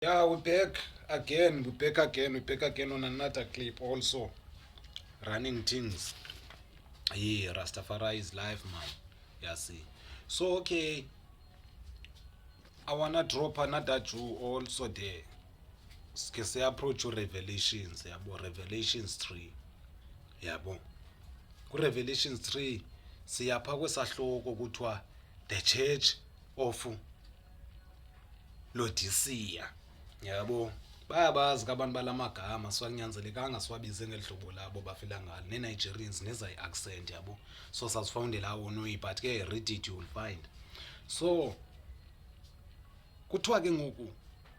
Yeah, we're back again. We're back again on another clip also. Running things. Yeah, Rastafari is life, man. Yeah, see. So, okay, I wanna drop another Jew also there. Ske se approach Revelations, yabo. Revelations 3. Yabo. Ku-Revelations 3, siyapha kwesahloko kuthiwa the church of Laodicea. Yabo, bayabazi ke abantu balamagama siwanyanzelekanga siwabize ngeli hlobo labo bafila ngalo ne-Nigerians neza i-accent yabo, so sasifowundela wonwe, but ke read it you will find. So kuthiwa ke ngoku,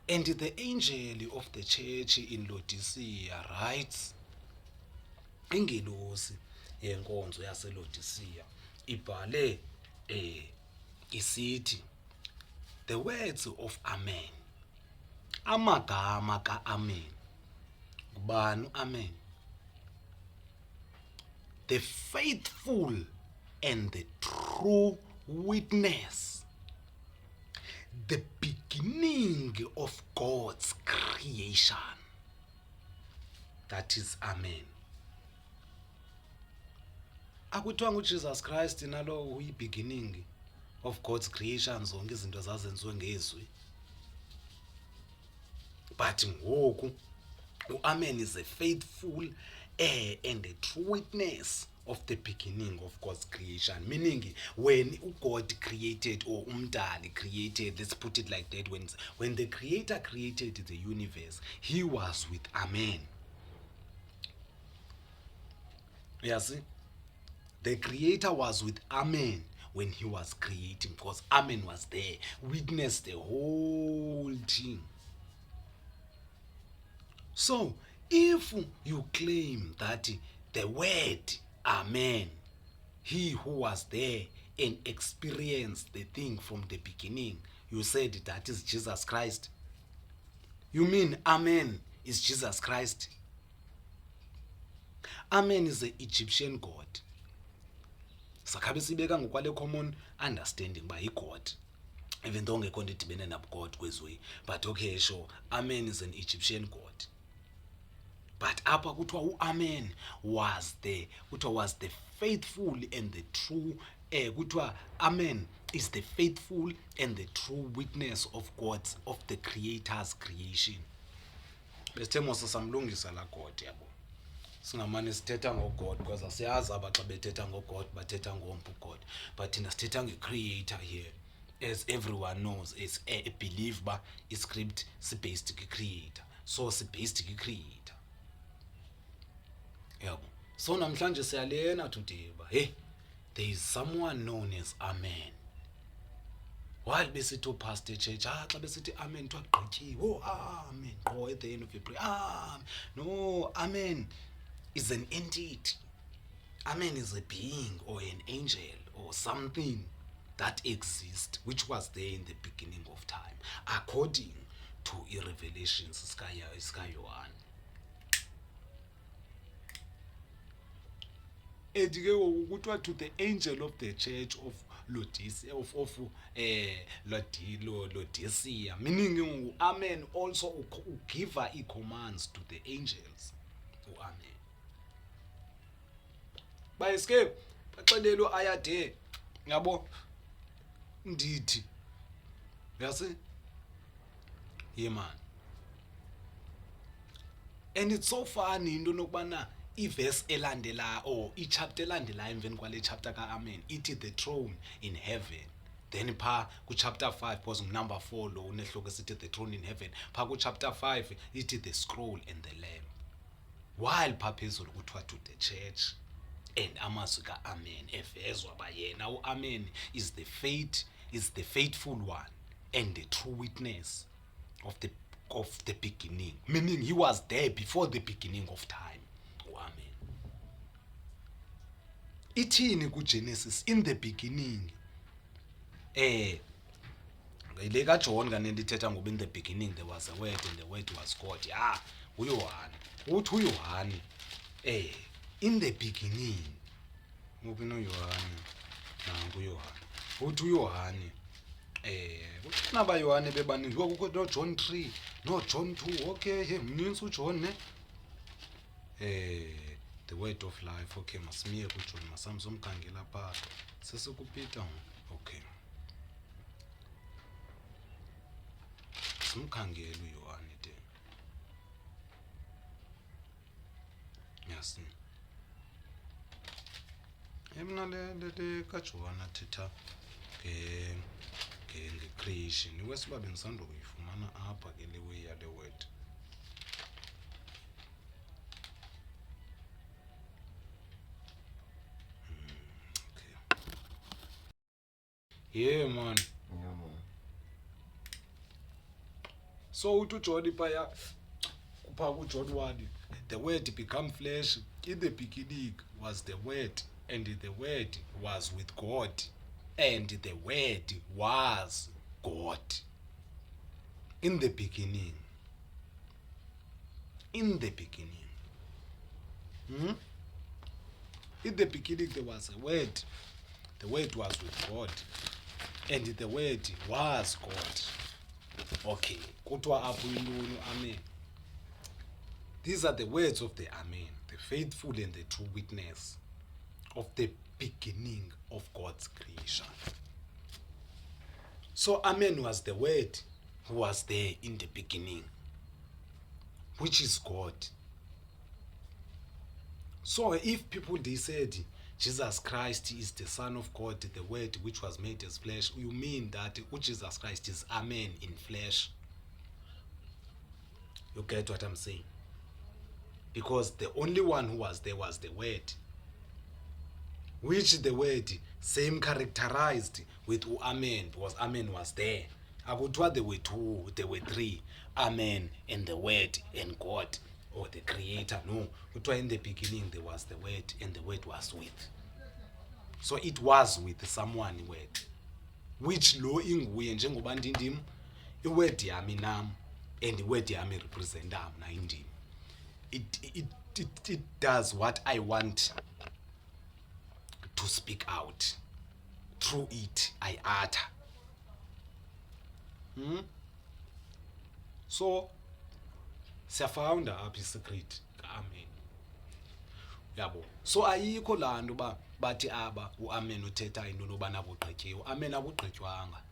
and the angel of the church in Laodicea writes, ingelosi yenkonzo yaseLaodicea ibhale isithi, the words of Amen. Amagama ka-Amen. Ngubani Amen? The faithful and the true witness, the beginning of God's creation. That is Amen. Akuthiwa nguJesus Christ nalo uyi-beginning of God's creation, zonke izinto zazenziwe ngezwi. But ngoku Amen is a faithful and a true witness of the beginning of God's creation. Meaning, when God created, or Umdali created, let's put it like that, when the Creator created the universe, He was with Amen. You see? The Creator was with Amen when He was creating, because Amen was there, witnessed the whole thing. So, if you claim that the word Amen, He who was there and experienced the thing from the beginning, you said that is Jesus Christ. You mean Amen is Jesus Christ? Amen is the Egyptian God. Sakhabe sibeka ngokwale common understanding by God. Even though ngekho ndidibene nabo God kwezwe, but okay, sure, Amen is an Egyptian God. But apha kuthiwa Amen was the faithful and the true, kuthiwa Amen is the faithful and the true witness of the Creator's creation. Besithe mose samlungisa la God yabo. Singamane sithetha ngo-God because asiyazi aba xa bethetha ngo-God bathetha ngompu God, but thina sithetha nge-Creator here, as everyone knows, is a belief ba iscript si-based ki-Creator, so si-based ki-Creator. Yabo. So namhlanje siyalena today ba, hey, there is someone known as Amen. While besithi pastor church, xa besithi Amen kuthiwa gqityiwe, oh Amen, qho at the end of your prayer, no, Amen is an entity. Amen is a being or an angel or something that exists, which was there in the beginning of time, according to Revelations ska Yohane. And kuthiwa to the angel of the church of Laodicea, meaning Amen also give commands to the angels. Amen. Bayeske baxelelo ayade yabo ndithi yasi, yeah man. And it's so funny into nokubana iverse elandela or ichapter elandela emveni kwale chapter ka-Amen ithi the throne in heaven, then pha ku-chapter 5 because number 4 lo unehloko esithi the throne in heaven, pha ku-chapter 5 ithi the scroll and the lamb, while pha phezulu kuthiwa to the church. And amazwi ka-Amen evezwa ba yena u-Amen is the faithful one and the true witness of the beginning, meaning he was there before the beginning of time. Amen. Ithini kuGenesis, in the beginning, le kaJohn kanenti ithetha ngoba in the beginning there was a word and the word was God. uYohane uthi uYohane in the beginning, nguphi noYohane nangu uYohane, uthi uYohane nabayohane bebaninzi kukho no John 3 no John 2. Okay, he mninzi uJohn ne the word of life. Okay, masimiye kuJohn, masamsomkhangela pha sesikupita. Okay, simkhangela uYohane de. Yes. Emna le kaJohn athetha nge-creation. Iwesiba bengisanda kuyifumana apha ke le way yale word. Okay. Yeah man. So uJohn phaya kupha kuJohn 1, the word become flesh. In the beginning was the word, and the word was with God, and the word was God. In the beginning. In the beginning. In the beginning there was a word. The word was with God, and the word was God. Okay, kuthiwa apho intoni? Amen. These are the words of the Amen, the faithful and the true witness of the beginning of God's creation. So Amen was the word who was there in the beginning, which is God. So if people they said Jesus Christ is the Son of God, the word which was made as flesh, you mean that Jesus Christ is Amen in flesh? You get what I'm saying? Because the only one who was there was the word, which the word same characterized with Amen, because Amen was there. Akuthiwa there were two, there were three, Amen and the word and God or the creator. No, kuthiwa in the beginning there was the word and the word was with. So it was with someone word, which lo inguye njengoba ndindim iword yami nam and iword yami represent mna indim. It does what I want to speak out. Through it I utter. So siyafounda apha isecret ka-Amen. Yabo. So ayikho laa nto uba bathi aba uAmen uthetha into nobana bugqityiwe. uAmen abugqitywanga.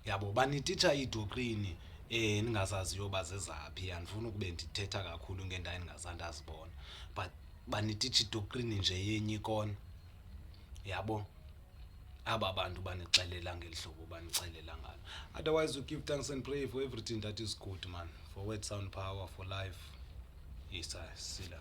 Yabo, banititsha iidoctrine ningazaziyo uba zezaphi. Andifuni ukube ndithetha kakhulu ngeento endingazandazibona, but banititsha idoctrine nje yenye ikona. Yabo, aba bantu banixelela ngeli hlobo banixelela ngalo. Otherwise we give thanks and pray for everything that is good, man. For word sound power for life. Yes, I see that.